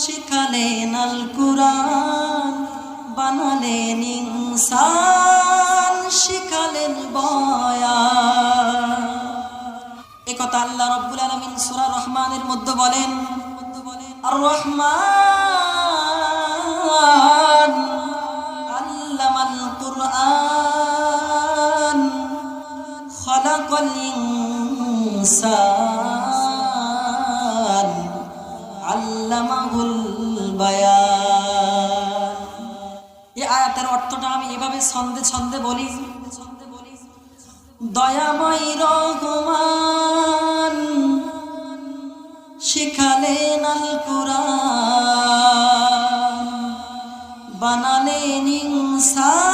শিখালেন আল কুরআন, বানালেন ইনসান, শিখালেন বয়ান। একথা আল্লাহ রাব্বুল আলামিন সূরা রহমানের মধ্যে বলেন, আর রহমান আল্লামাল কুরআন খালাকাল ইনসান আল্লামাহুল বায়ান। এই আয়াতের অর্থটা আমি এভাবে ছন্দে ছন্দে বলি, দয়াময় রহমান শিখালেন আল কুরআন, বানালেন ইনসান,